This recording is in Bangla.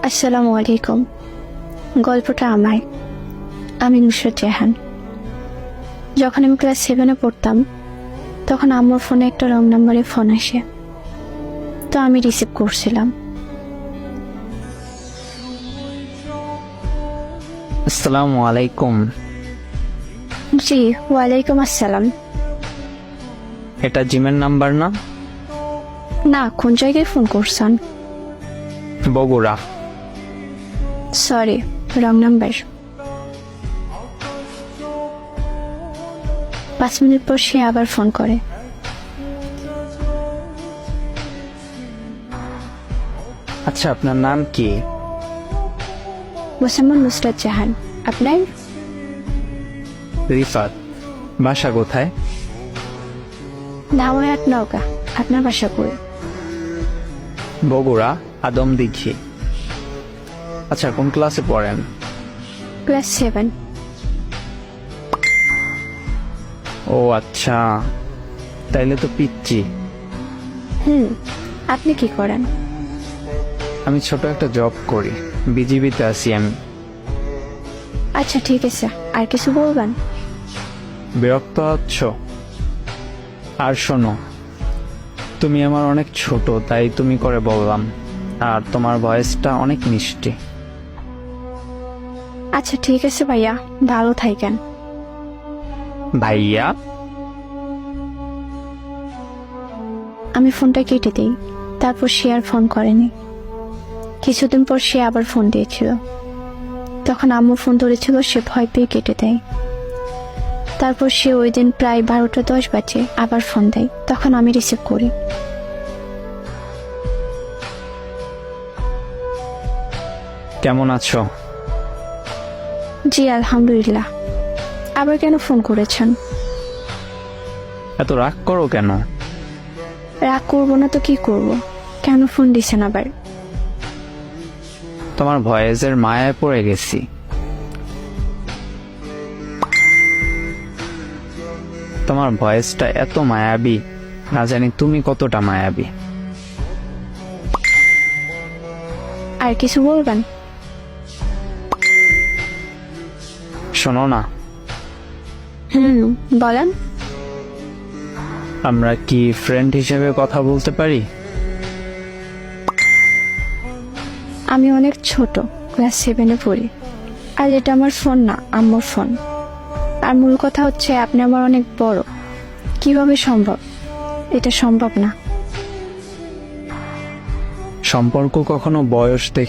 আসসালামু আলাইকুম। গল্পটা আমার। আমি নুসরাত জাহান। যখন আমি ক্লাস 7-এ পড়তাম তখন আম্মুর ফোনে একটা রং নাম্বারে ফোন আসে, তো আমি রিসিভ করছিলাম। আসসালামু আলাইকুম। জি, ওয়ালাইকুম আসসালাম। এটা জিমের নাম্বার না? না, কোন জায়গায় ফোন করছেন? Bogura. Sorry, wrong number. 5 minute পর সে আবার ফোন করে। আচ্ছা, আপনার নাম কি? মোসাম্মদ নুসরাত জাহান। আপনার? রিফাত। বাসা কোথায়? ধাওয়াহাট, নওগাঁ। আপনার বাসা কই? বগুড়া, আদমদীঘি। আচ্ছা, কোন ক্লাসে পড়েন? ক্লাস 7। ও আচ্ছা, তাইলে তো পিচ্ছি। আপনি কি করেন? আমি ছোট একটা জব করি, বিজিবিতে আছি আমি। আচ্ছা ঠিক আছে, আর কিছু বলবেন? বিরক্ত হচ্ছ? আর শোনো, তুমি আমার অনেক ছোট, তাই তুমি করে বললাম। আর তোমার ভয়েসটা অনেক মিষ্টি। আচ্ছা ঠিক আছে ভাইয়া, ভালো থাকেন। ভাইয়া? আমি ফোনটা কেটে দিই, তারপর সে আর ফোন করেনি। কিছুদিন পর সে আবার ফোন দিয়েছিল, তখন আম্মু ফোন ধরেছিল, সে ভয় পেয়ে কেটে দেয়। তারপর সে ওই দিন প্রায় 12টা 10 বাজে আবার ফোন দেয়, তখন আমি রিসিভ করি। কেমন আছো? জি আলহামদুলিল্লাহ। আবার কেন ফোন করেছেন? এত রাগ করো কেন? রাগ করবো না তো কি করব? কেন ফোন দিছেন আবার? তোমার ভয়েসের মায়ায় পড়ে গেছি। তোমার ভয়েসটা এত মায়াবী, না জানি তুমি কতটা মায়াবী। আর কিছু বলবেন? শোনো না, বলেন। আমরা কি ফ্রেন্ড হিসেবে কথা বলতে পারি? আমি অনেক ছোট, ক্লাস 7-এ পড়ি। আর এটা আমার ফোন না, আম্মুর ফোন। আর মূল কথা হচ্ছে আপনি আমার অনেক বড়। কিভাবে সম্ভব? এটা সম্ভব না। সম্পর্ক কখনো বয়স দেখে